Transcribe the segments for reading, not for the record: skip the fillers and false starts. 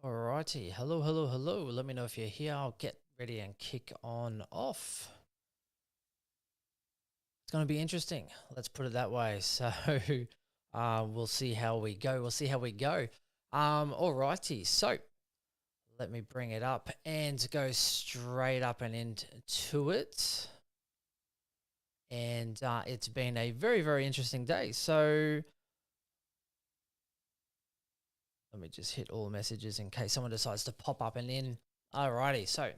Alrighty, hello, hello, hello. Let me know if you're here. I'll get ready and kick on off. It's going to be interesting. Let's put it that way. So we'll see how we go. Alrighty, so let me bring it up and go straight up and into it. And it's been a very, very interesting day. So let me just hit all messages in case someone decides to pop up and in. Alrighty, so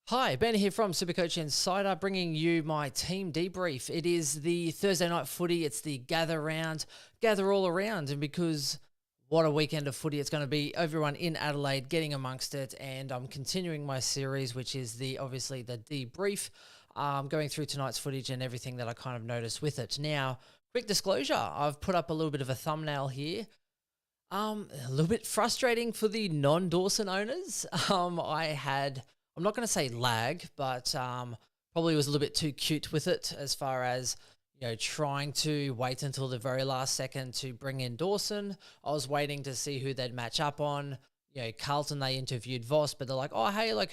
hi, Ben here from Supercoach Insider, bringing you my team debrief. It is the Thursday night footy. It's the gather all around, and because what a weekend of footy it's going to be. Everyone in Adelaide getting amongst it, and I'm continuing my series, which is obviously the debrief, going through tonight's footage and everything that I kind of noticed with it. Now, quick disclosure, I've put up a little bit of a thumbnail here. A little bit frustrating for the non-Dawson owners. I'm not going to say lag, but probably was a little bit too cute with it as far as, trying to wait until the very last second to bring in Dawson. I was waiting to see who they'd match up on. Carlton, they interviewed Voss, but they're like, oh, hey, like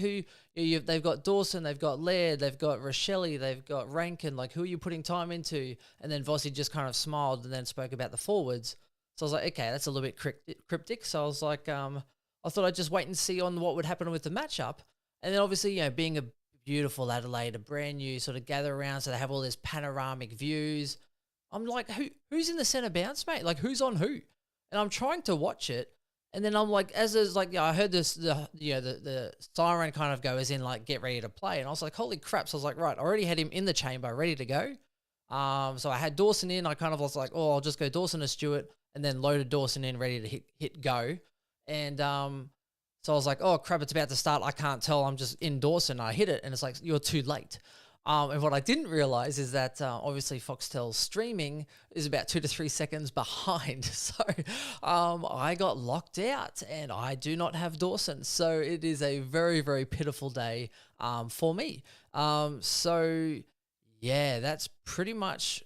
they've got Dawson, they've got Laird, they've got Rochelle, they've got Rankin, like who are you putting time into? And then Vossi just kind of smiled and then spoke about the forwards. So I was like, okay, that's a little bit cryptic. So I was like, I thought I'd just wait and see on what would happen with the matchup. And then obviously, being a beautiful Adelaide, a brand new sort of gather around, so they have all this panoramic views. I'm like, who's in the centre bounce, mate? Like, who's on who? And I'm trying to watch it, and then I'm like, I heard the siren kind of go as in like, get ready to play, and I was like, holy crap! So I was like, right, I already had him in the chamber, ready to go. So I had Dawson in. I kind of was like, oh, I'll just go Dawson to Stewart, and then loaded Dawson in, ready to hit go, and so I was like, oh, crap, it's about to start. I can't tell. I'm just in Dawson. I hit it, and it's like, you're too late. And what I didn't realize is that obviously Foxtel's streaming is about 2 to 3 seconds behind. So I got locked out, and I do not have Dawson. So it is a very, very pitiful day for me. So, yeah, that's pretty much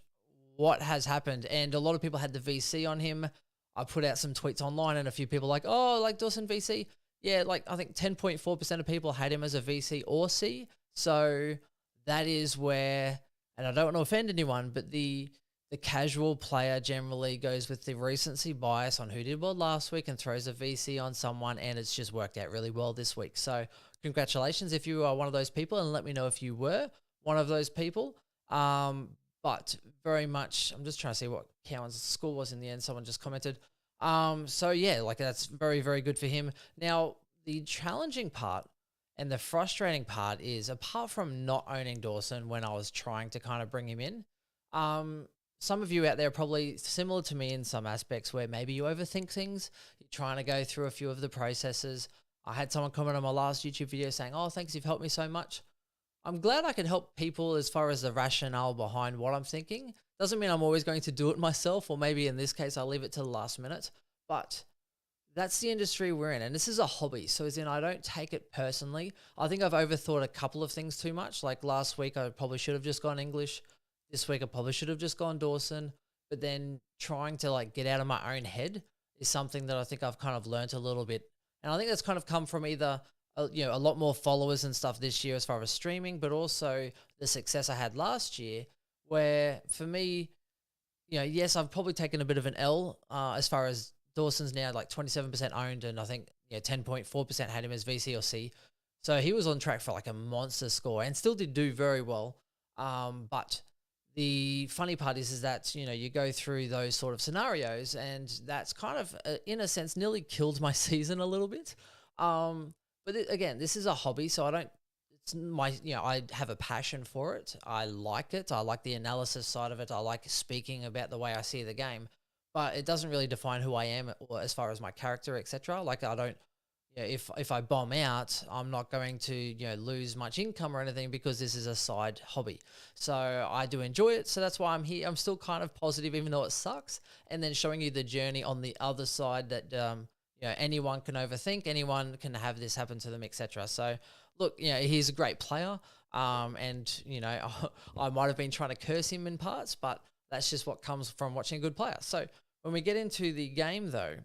what has happened. And a lot of people had the VC on him. I put out some tweets online, and a few people like, oh, like Dawson VC. Yeah, like I think 10.4% of people had him as a VC or C. So that is where, and I don't want to offend anyone, but the casual player generally goes with the recency bias on who did well last week and throws a VC on someone, and it's just worked out really well this week. So congratulations if you are one of those people, and let me know if you were one of those people. But very much, I'm just trying to see what Cowan's score was in the end. Someone just commented. So yeah, like that's very, very good for him. Now, the challenging part and the frustrating part is, apart from not owning Dawson when I was trying to kind of bring him in, some of you out there are probably similar to me in some aspects where maybe you overthink things. You're trying to go through a few of the processes. I had someone comment on my last YouTube video saying, oh, thanks, you've helped me so much. I'm glad I can help people as far as the rationale behind what I'm thinking. Doesn't mean I'm always going to do it myself, or maybe in this case, I'll leave it to the last minute. But that's the industry we're in, and this is a hobby. So as in, I don't take it personally. I think I've overthought a couple of things too much. Like last week, I probably should have just gone English. This week, I probably should have just gone Dawson. But then trying to like get out of my own head is something that I think I've kind of learned a little bit. And I think that's kind of come from either a lot more followers and stuff this year as far as streaming, but also the success I had last year, where for me, yes, I've probably taken a bit of an L as far as Dawson's now like 27% owned, and I think 10.4% had him as VC or C. So he was on track for like a monster score and still did do very well. But the funny part is that, you go through those sort of scenarios, and that's kind of, in a sense, nearly killed my season a little bit. But again, this is a hobby, so I have a passion for it. I like it. I like the analysis side of it. I like speaking about the way I see the game, but it doesn't really define who I am or as far as my character, etc. Like I don't, if I bomb out, I'm not going to, lose much income or anything because this is a side hobby. So I do enjoy it. So that's why I'm here. I'm still kind of positive, even though it sucks. And then showing you the journey on the other side that, anyone can overthink, anyone can have this happen to them, etc. So look, he's a great player. And, I might have been trying to curse him in parts, but That's just what comes from watching a good player. So when we get into the game, though,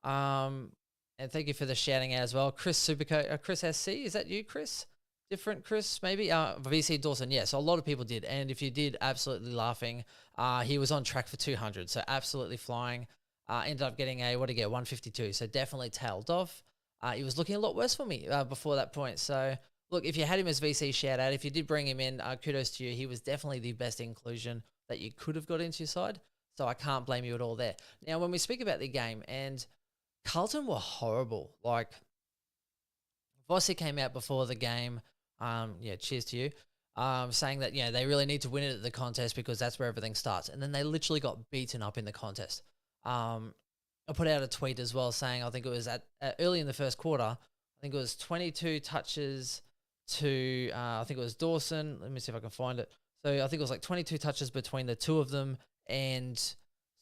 and thank you for the shouting out as well, Chris Supercoach, Chris SC, is that you, Chris? Different Chris, maybe? VC Dawson, yeah. So a lot of people did, and if you did, absolutely laughing. He was on track for 200, so absolutely flying. Ended up getting 152, so definitely tailed off. He was looking a lot worse for me before that point. So look, if you had him as VC, shout out. If you did bring him in, kudos to you. He was definitely the best inclusion that you could have got into your side. So I can't blame you at all there. Now, when we speak about the game, and Carlton were horrible. Like, Vossi came out before the game. Cheers to you. Saying that, they really need to win it at the contest because that's where everything starts. And then they literally got beaten up in the contest. I put out a tweet as well saying, I think it was at early in the first quarter, I think it was 22 touches to, I think it was Dawson. Let me see if I can find it. So I think it was like 22 touches between the two of them. And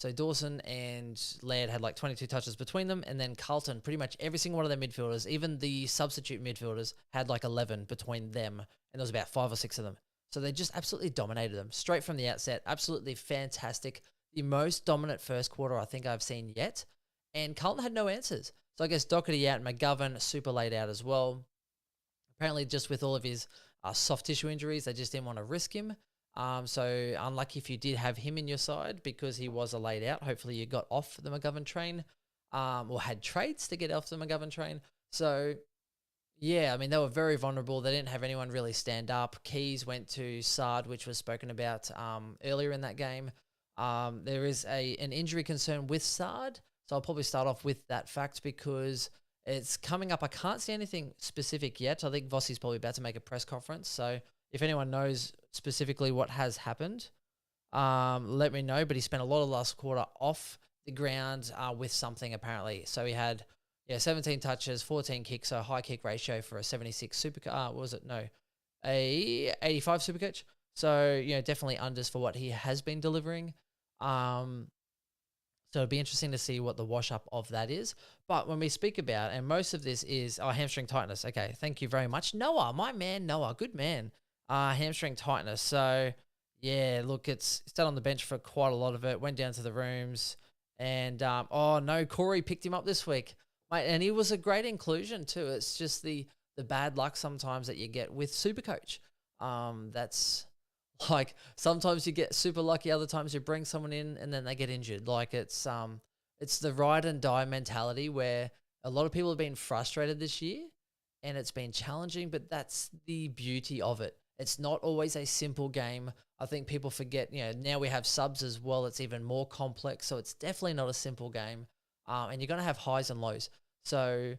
so Dawson and Laird had like 22 touches between them. And then Carlton, pretty much every single one of their midfielders, even the substitute midfielders, had like 11 between them. And there was about 5 or 6 of them. So they just absolutely dominated them straight from the outset. Absolutely fantastic. The most dominant first quarter I think I've seen yet. And Carlton had no answers. So I guess Doherty out, McGovern super laid out as well. Apparently just with all of his soft tissue injuries, they just didn't want to risk him. So unlucky if you did have him in your side because he was a laid out. Hopefully you got off the McGovern train or had trades to get off the McGovern train. So yeah, I mean, they were very vulnerable. They didn't have anyone really stand up. Keys went to Sard, which was spoken about earlier in that game. There is an injury concern with Sard. So I'll probably start off with that fact because it's coming up. I can't see anything specific yet. I think Vossi's probably about to make a press conference. So if anyone knows specifically what has happened, let me know. But he spent a lot of last quarter off the ground with something apparently. So he had 17 touches, 14 kicks, so a high kick ratio for a 76 Supercoach. Was it? No, a 85 Supercoach. So, definitely unders for what he has been delivering. So it'd be interesting to see what the wash up of that is. But when we speak about, and most of this is hamstring tightness. Okay, thank you very much. Noah, my man, Noah, good man. Hamstring tightness. So, yeah, look, it's sat on the bench for quite a lot of it. Went down to the rooms. And, Corey picked him up this week. Mate, and he was a great inclusion too. It's just the bad luck sometimes that you get with Supercoach. That's like sometimes you get super lucky, other times you bring someone in and then they get injured. Like it's the ride and die mentality where a lot of people have been frustrated this year and it's been challenging, but that's the beauty of it. It's not always a simple game. I think people forget, now we have subs as well. It's even more complex. So it's definitely not a simple game. And you're going to have highs and lows. So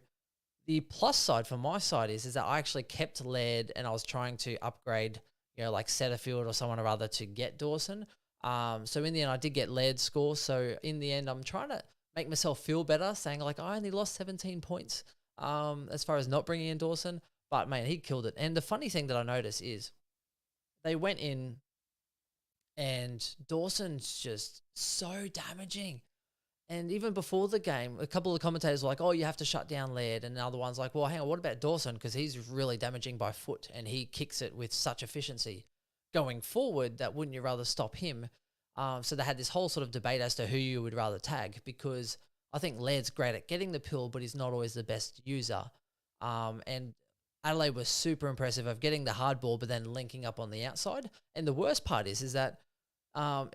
the plus side for my side is that I actually kept Laird and I was trying to upgrade, like Setterfield or someone or other to get Dawson. So in the end, I did get Laird's score. So in the end, I'm trying to make myself feel better, saying like I only lost 17 points as far as not bringing in Dawson. But, man, he killed it. And the funny thing that I noticed is they went in and Dawson's just so damaging. And even before the game, a couple of commentators were like, oh, you have to shut down Laird. And the other one's like, well, hang on, what about Dawson? Because he's really damaging by foot and he kicks it with such efficiency. Going forward, that wouldn't you rather stop him? So they had this whole sort of debate as to who you would rather tag because I think Laird's great at getting the pill, but he's not always the best user. And Adelaide was super impressive of getting the hard ball, but then linking up on the outside. And the worst part is that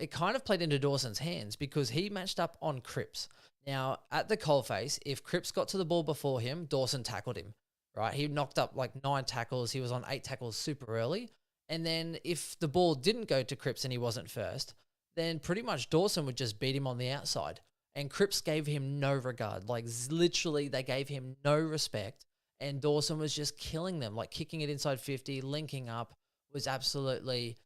it kind of played into Dawson's hands because he matched up on Cripps. Now, at the coalface, if Cripps got to the ball before him, Dawson tackled him, right? He knocked up like 9 tackles. He was on 8 tackles super early. And then if the ball didn't go to Cripps and he wasn't first, then pretty much Dawson would just beat him on the outside. And Cripps gave him no regard. Like literally, they gave him no respect. And Dawson was just killing them, like kicking it inside 50, linking up, was absolutely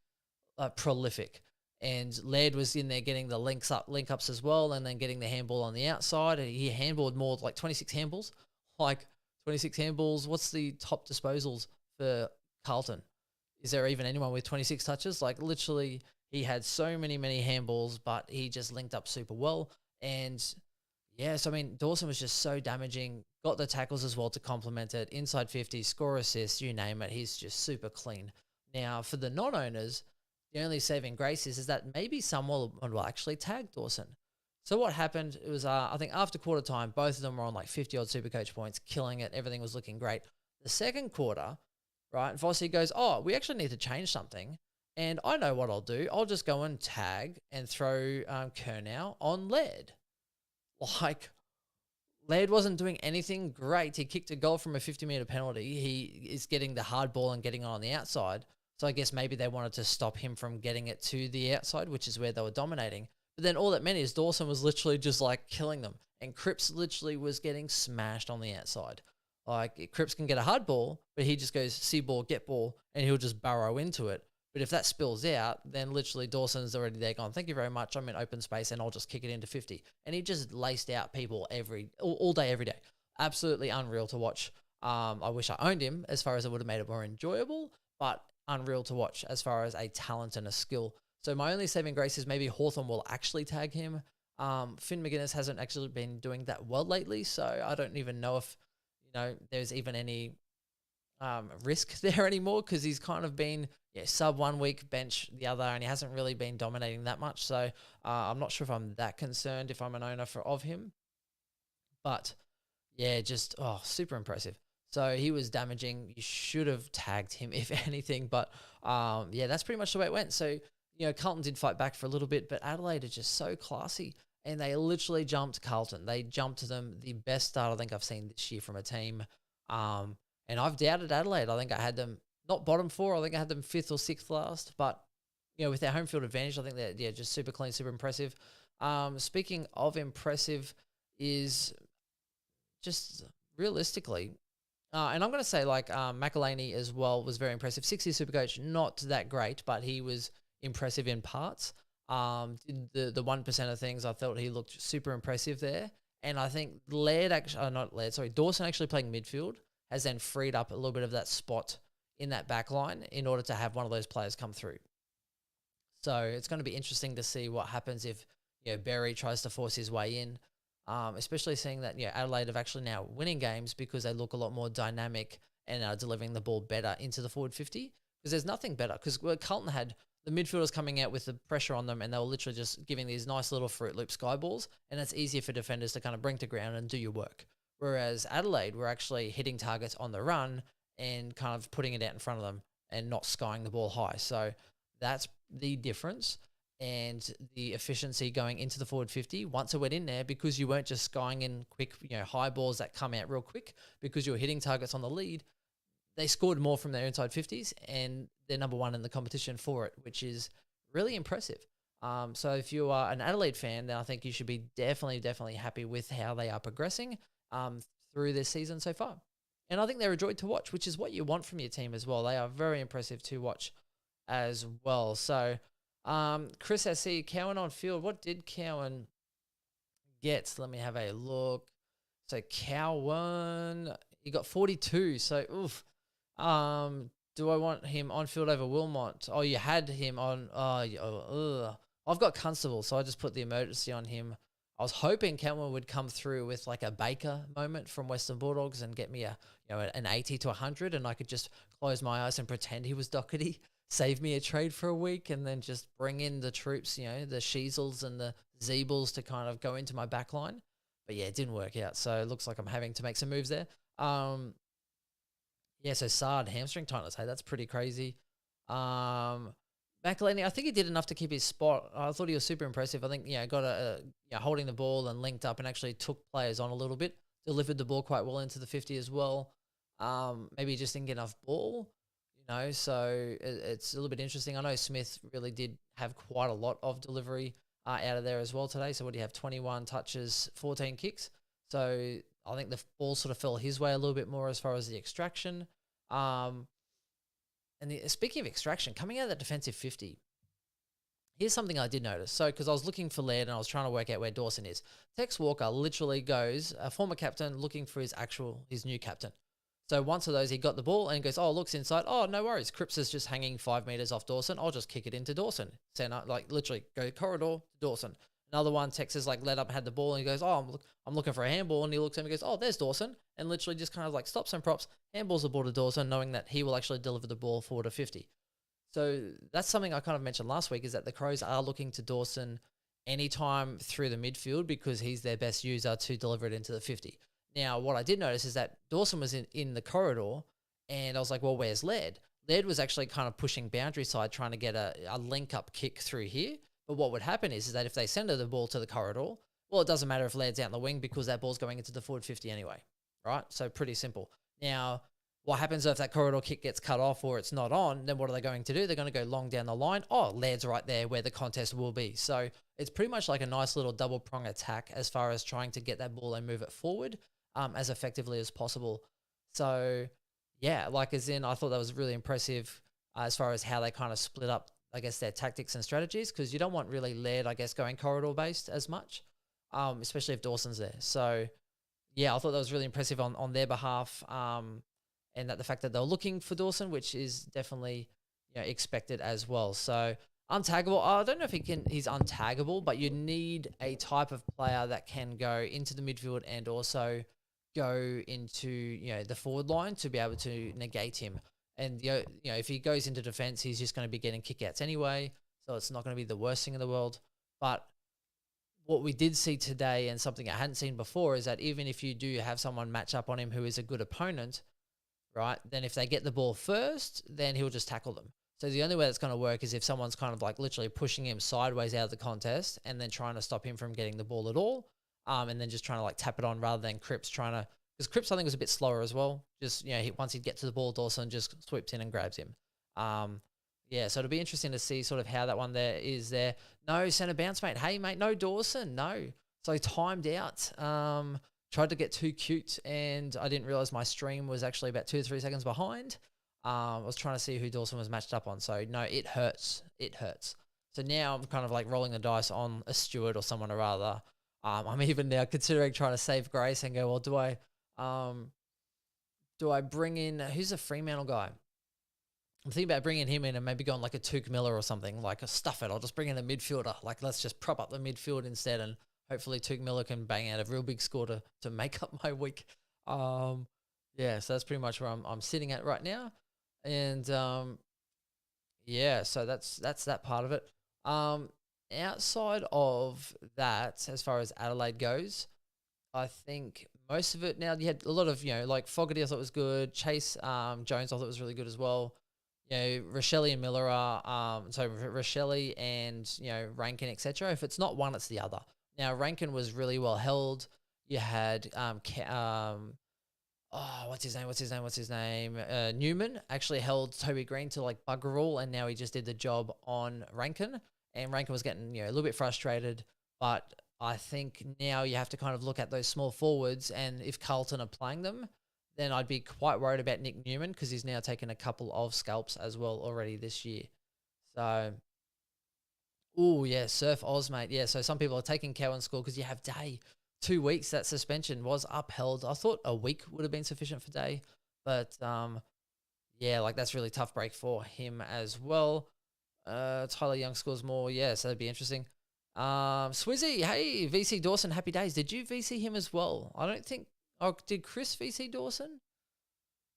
prolific. And Laird was in there getting the link ups as well, and then getting the handball on the outside. And he handballed more, like 26 handballs. Like 26 handballs. What's the top disposals for Carlton? Is there even anyone with 26 touches? Like literally, he had so many handballs, but he just linked up super well. And yes, I mean, Dawson was just so damaging. Got the tackles as well to complement it. Inside 50, score assists, you name it. He's just super clean. Now, for the non-owners, The only saving grace is that maybe someone will actually tag Dawson. So what happened, it was, I think after quarter time, both of them were on like 50 odd Supercoach points, killing it. Everything was looking great. The second quarter, right, Vossi goes, oh, we actually need to change something. And I know what I'll do. I'll just go and tag and throw Kernow on Laird. Like, Laird wasn't doing anything great. He kicked a goal from a 50-metre penalty. He is getting the hard ball and getting on the outside. So I guess maybe they wanted to stop him from getting it to the outside, which is where they were dominating. But then all that meant is Dawson was literally just like killing them. And Cripps literally was getting smashed on the outside. Like, Cripps can get a hard ball, but he just goes, see ball, get ball, and he'll just burrow into it. But if that spills out, then literally Dawson's already there going, thank you very much, I'm in open space and I'll just kick it into 50. And he just laced out people all day, every day. Absolutely unreal to watch. I wish I owned him as far as it would have made it more enjoyable, but unreal to watch as far as a talent and a skill. So my only saving grace is maybe Hawthorn will actually tag him. Finn McGuinness hasn't actually been doing that well lately, so I don't even know if, there's even any risk there anymore, because he's kind of been sub 1 week, bench the other, and he hasn't really been dominating that much. So I'm not sure if I'm that concerned if I'm an owner of him. But yeah, just super impressive. So he was damaging. You should have tagged him if anything. But that's pretty much the way it went. So Carlton did fight back for a little bit, but Adelaide are just so classy. And they literally jumped Carlton. They jumped them, the best start I think I've seen this year from a team. And I've doubted Adelaide. I think I had them not bottom 4. I think I had them 5th or 6th last. But with their home field advantage, I think they're just super clean, super impressive. Speaking of impressive, is just realistically, and I'm going to say like McElhaney as well was very impressive. 60 Supercoach, not that great, but he was impressive in parts. Did the 1% of things, I thought he looked super impressive there. And I think Dawson actually playing midfield has then freed up a little bit of that spot in that back line in order to have one of those players come through. So it's going to be interesting to see what happens if Berry tries to force his way in, especially seeing that Adelaide have actually now winning games because they look a lot more dynamic and are delivering the ball better into the forward 50. Because there's nothing better. Because Carlton had the midfielders coming out with the pressure on them, and they were literally just giving these nice little Fruit Loop sky balls, and it's easier for defenders to kind of bring to ground and do your work. Whereas Adelaide were actually hitting targets on the run and kind of putting it out in front of them and not skying the ball high. So that's the difference, and the efficiency going into the forward 50 once it went in there, because you weren't just skying in quick, high balls that come out real quick because you were hitting targets on the lead. They scored more from their inside 50s, and they're number 1 in the competition for it, which is really impressive. So if you are an Adelaide fan, then I think you should be definitely happy with how they are progressing through this season so far. And I think they're a joy to watch, which is what you want from your team as well. They are very impressive to watch as well. So Chris SC, Cowan on field. What did Cowan get? Let me have a look. So Cowan, he got 42. So, oof. Do I want him on field over Wilmot? Oh, you had him on. I've got Constable, so I just put the emergency on him. I was hoping Cameron would come through with like a Baker moment from Western Bulldogs and get me an 80 to 100, and I could just close my eyes and pretend he was Doherty, save me a trade for a week, and then just bring in the troops, the Sheezels and the Zeebles to kind of go into my back line. But yeah, it didn't work out, so it looks like I'm having to make some moves there. So Sard, hamstring tightness, hey, that's pretty crazy. McElhaney, I think he did enough to keep his spot. I thought he was super impressive. I think, got holding the ball and linked up and actually took players on a little bit, delivered the ball quite well into the 50 as well. Maybe he just didn't get enough ball, so it's a little bit interesting. I know Smith really did have quite a lot of delivery out of there as well today. So what do you have? 21 touches, 14 kicks. So I think the ball sort of fell his way a little bit more as far as the extraction. Speaking of extraction, coming out of that defensive 50, here's something I did notice. So, because I was looking for Laird and I was trying to work out where Dawson is. Tex Walker literally goes, a former captain, looking for his new captain. So once of those, he got the ball and goes, oh, looks inside. Oh, no worries. Cripps is just hanging 5 meters off Dawson. I'll just kick it into Dawson. Center, literally go corridor to Dawson. Another one, Tex is let up, had the ball, and he goes, oh, I'm looking for a handball. And he looks at him and goes, oh, there's Dawson. And literally just kind of stops and props, handballs the ball to Dawson, knowing that he will actually deliver the ball forward to 50. So that's something I kind of mentioned last week, is that the Crows are looking to Dawson anytime through the midfield because he's their best user to deliver it into the 50. Now, what I did notice is that Dawson was in the corridor, and I was like, well, where's Laird? Laird was actually kind of pushing boundary side, trying to get a link-up kick through here. But what would happen is that if they send the ball to the corridor, well, it doesn't matter if Laird's out in the wing because that ball's going into the forward 50 anyway, right? So pretty simple. Now, what happens if that corridor kick gets cut off or it's not on? Then what are they going to do? They're going to go long down the line. Oh, Laird's right there where the contest will be. So it's pretty much like a nice little double prong attack as far as trying to get that ball and move it forward as effectively as possible. So yeah, like as in, I thought that was really impressive as far as how they kind of split up, I guess, their tactics and strategies, because you don't want really Laird, I guess, going corridor based as much, especially if Dawson's there. So yeah, I thought that was really impressive on their behalf. And that the fact that they're looking for Dawson, which is definitely, you know, expected as well. So untaggable, I don't know if he's untaggable, but you need a type of player that can go into the midfield and also go into, you know, the forward line to be able to negate him. And, you know, if he goes into defense, he's just going to be getting kickouts anyway. So it's not going to be the worst thing in the world. But what we did see today, and something I hadn't seen before, is that even if you do have someone match up on him who is a good opponent, right, then if they get the ball first, then he'll just tackle them. So the only way that's going to work is if someone's kind of like literally pushing him sideways out of the contest and then trying to stop him from getting the ball at all, and then just trying to like tap it on rather than Cripps trying to, because Cripps I think was a bit slower as well. Just, you know, once he'd get to the ball, Dawson just sweeps in and grabs him. Yeah, so it'll be interesting to see sort of how that one there is there. No centre bounce, mate. Hey, mate, no Dawson, no. So timed out. Tried to get too cute, and I didn't realize my stream was actually about 2 to 3 seconds behind. I was trying to see who Dawson was matched up on. So no, it hurts. It hurts. So now I'm kind of like rolling the dice on a Stewart or someone or other. I'm even now considering trying to save grace and go, well, do I bring in, who's a Fremantle guy? I'm thinking about bringing him in and maybe going like a Tuke Miller or something, like a stuff it. I'll just bring in a midfielder. Like, let's just prop up the midfield instead, and hopefully Tuke Miller can bang out a real big score to make up my week. Yeah, so that's pretty much where I'm sitting at right now. And yeah, so that's that part of it. Outside of that, as far as Adelaide goes, I think most of it now, you had a lot of, you know, like Fogarty I thought was good. Chase Jones I thought was really good as well. You know, Rochelle and Miller are, Rochelle and, you know, Rankin, etc. If it's not one, it's the other. Now, Rankin was really well held. You had, what's his name? Newman actually held Toby Green to like bugger all, and now he just did the job on Rankin. And Rankin was getting, you know, a little bit frustrated, but I think now you have to kind of look at those small forwards, and if Carlton are playing them, then I'd be quite worried about Nick Newman because he's now taken a couple of scalps as well already this year. So, oh yeah, Surf Oz, mate. Yeah, so some people are taking Cowan score because you have Day. 2 weeks, that suspension was upheld. I thought a week would have been sufficient for Day, but yeah, like that's really tough break for him as well. Tyler Young scores more. Yeah, so that'd be interesting. Swizzy, hey, VC Dawson, happy days. Did you VC him as well? I don't think. Oh, did Chris VC Dawson?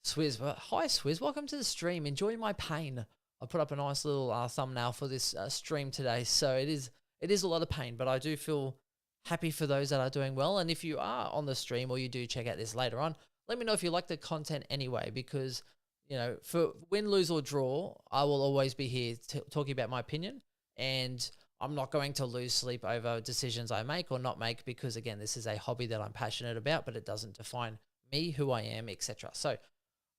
Swizz, hi Swizz, welcome to the stream. Enjoy my pain. I put up a nice little thumbnail for this stream today, so it is a lot of pain, but I do feel happy for those that are doing well. And if you are on the stream or you do check out this later on, let me know if you like the content anyway, because, you know, for win, lose or draw, I will always be here talking about my opinion, and I'm not going to lose sleep over decisions I make or not make, because again, this is a hobby that I'm passionate about, but it doesn't define me, who I am, etc. So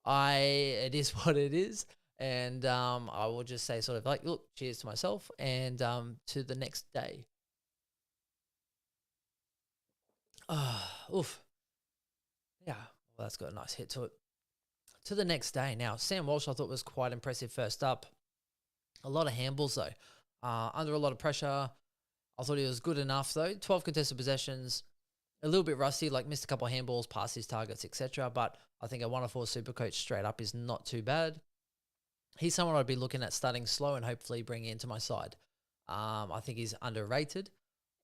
it is what it is. And I will just say sort of like, look, cheers to myself and to the next day. Oof. Yeah, well, that's got a nice hit to it. To the next day. Now, Sam Walsh I thought was quite impressive first up. A lot of handballs though. Under a lot of pressure. I thought he was good enough though. 12 contested possessions. A little bit rusty, like missed a couple of handballs, past his targets, etc. But I think a 1-4 Supercoach straight up is not too bad. He's someone I'd be looking at starting slow and hopefully bringing into my side. I think he's underrated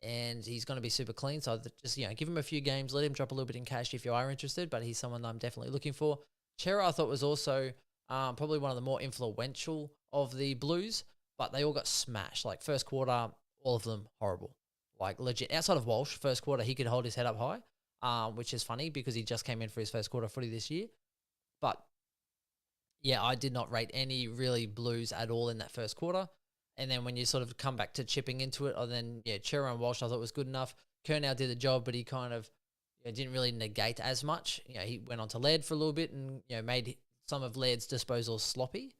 and he's going to be super clean. So just, you know, give him a few games, let him drop a little bit in cash if you are interested, but he's someone I'm definitely looking for. Chera I thought was also probably one of the more influential of the Blues, but they all got smashed. Like first quarter, all of them horrible. Like legit. Outside of Walsh, first quarter he could hold his head up high, which is funny because he just came in for his first quarter footy this year. But yeah, I did not rate any really Blues at all in that first quarter. And then when you sort of come back to chipping into it, Chera and Walsh I thought was good enough. Curnow did the job, but he kind of didn't really negate as much. He went on to Laird for a little bit and made some of Laird's disposals sloppy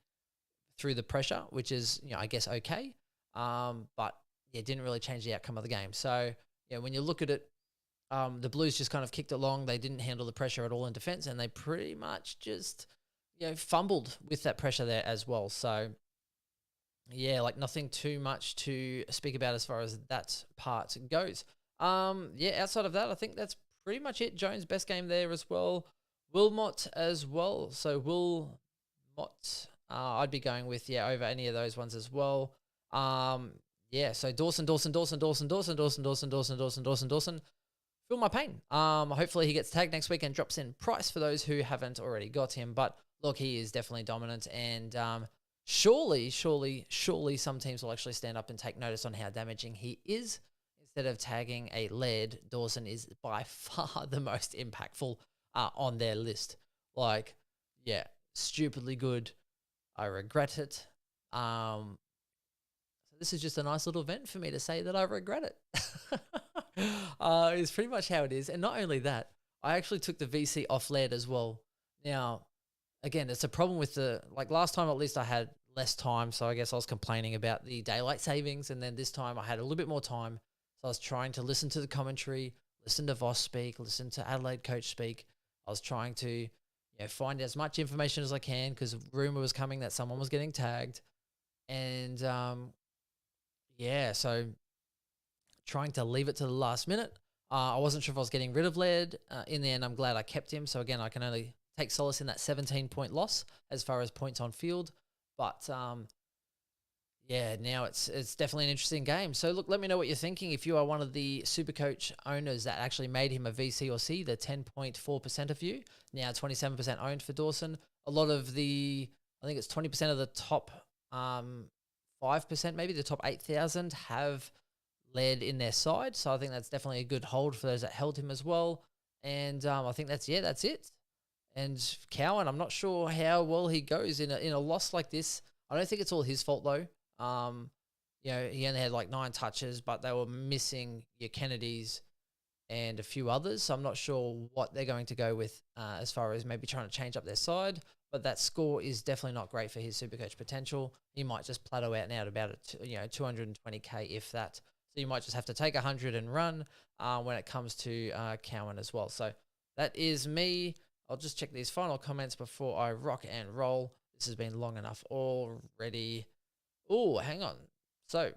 through the pressure, which is I guess okay. But yeah, didn't really change the outcome of the game. So when you look at it, the Blues just kind of kicked along. They didn't handle the pressure at all in defence, and they pretty much just fumbled with that pressure there as well. So yeah, like nothing too much to speak about as far as that part goes. Outside of that, I think that's pretty much it. Jones' best game there as well. Wilmot as well. So Wilmot, I'd be going with, over any of those ones as well. So Dawson. Feel my pain. Hopefully he gets tagged next week and drops in price for those who haven't already got him. But look, he is definitely dominant, and surely some teams will actually stand up and take notice on how damaging he is. Instead of tagging a Laird, Dawson is by far the most impactful on their list. Like, stupidly good. I regret it. So this is just a nice little vent for me to say that I regret it. It's pretty much how it is. And not only that, I actually took the VC off Laird as well. Now, again, it's a problem with last time at least I had less time, so I guess I was complaining about the daylight savings, and then this time I had a little bit more time, so I was trying to listen to the commentary, listen to Voss speak, listen to Adelaide coach speak. I was trying to find as much information as I can because rumour was coming that someone was getting tagged, and so trying to leave it to the last minute. I wasn't sure if I was getting rid of Laird. In the end, I'm glad I kept him, so again, I can only take solace in that 17-point loss as far as points on field. But now it's definitely an interesting game. So look, let me know what you're thinking. If you are one of the Supercoach owners that actually made him a VC or C, the 10.4% of you, now 27% owned for Dawson. A lot of I think it's 20% of the top 5%, maybe the top 8,000 have Laird in their side. So I think that's definitely a good hold for those that held him as well. And I think that's it. And Cowan, I'm not sure how well he goes in a loss like this. I don't think it's all his fault though. He only had like 9 touches, but they were missing your Kennedys and a few others. So I'm not sure what they're going to go with as far as maybe trying to change up their side. But that score is definitely not great for his Supercoach potential. He might just plateau out now at about 220k if that. So you might just have to take 100 and run when it comes to Cowan as well. So that is me. I'll just check these final comments before I rock and roll. This has been long enough already. Oh, hang on. So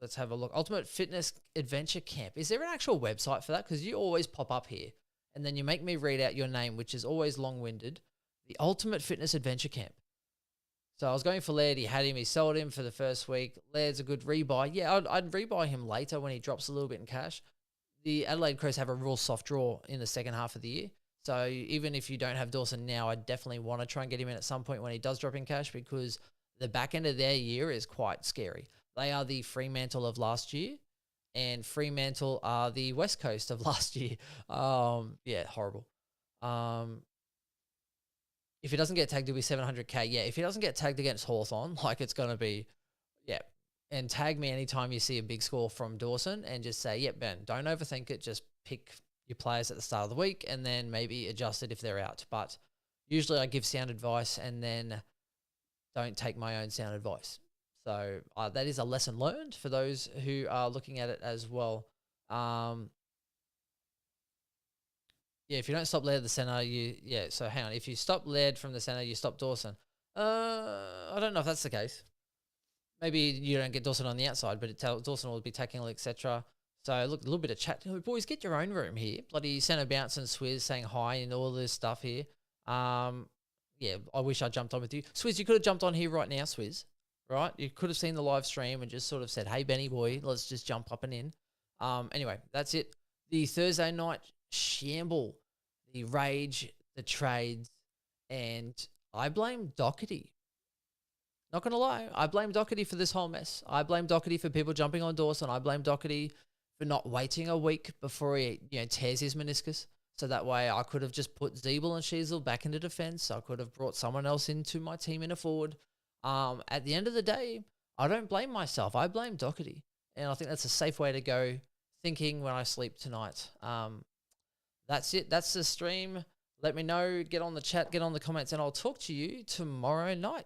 let's have a look. Ultimate Fitness Adventure Camp. Is there an actual website for that? Because you always pop up here and then you make me read out your name, which is always long-winded. The Ultimate Fitness Adventure Camp. So I was going for Laird. He had him. He sold him for the first week. Laird's a good rebuy. Yeah, I'd rebuy him later when he drops a little bit in cash. The Adelaide Crows have a real soft draw in the second half of the year. So even if you don't have Dawson now, I definitely want to try and get him in at some point when he does drop in cash because the back end of their year is quite scary. They are the Fremantle of last year, and Fremantle are the West Coast of last year. Horrible. If he doesn't get tagged, it'll be 700k. Yeah, if he doesn't get tagged against Hawthorn, it's going to be, And tag me anytime you see a big score from Dawson and just say, Ben, don't overthink it. Just pick your players at the start of the week and then maybe adjust it if they're out. But usually I give sound advice and then don't take my own sound advice. So that is a lesson learned for those who are looking at it as well. If you don't stop Laird at the centre, so hang on. If you stop Laird from the centre, you stop Dawson. I don't know if that's the case. Maybe you don't get Dawson on the outside, but Dawson will be tackling, etc. So look, a little bit of chat. Boys, get your own room here. Bloody centre bounce and Swizz saying hi and all this stuff here. I wish I jumped on with you. Swizz, you could have jumped on here right now, Swizz. Right? You could have seen the live stream and just sort of said, hey, Benny boy, let's just jump up and in. Anyway, that's it. The Thursday night shamble, the rage, the trades, and I blame Doherty. Not going to lie. I blame Doherty for this whole mess. I blame Doherty for people jumping on Dawson. I blame Doherty for not waiting a week before he tears his meniscus. So that way I could have just put Zeeble and Sheasel back into defense. I could have brought someone else into my team in a forward. At the end of the day, I don't blame myself. I blame Doherty. And I think that's a safe way to go thinking when I sleep tonight. That's it. That's the stream. Let me know. Get on the chat. Get on the comments. And I'll talk to you tomorrow night.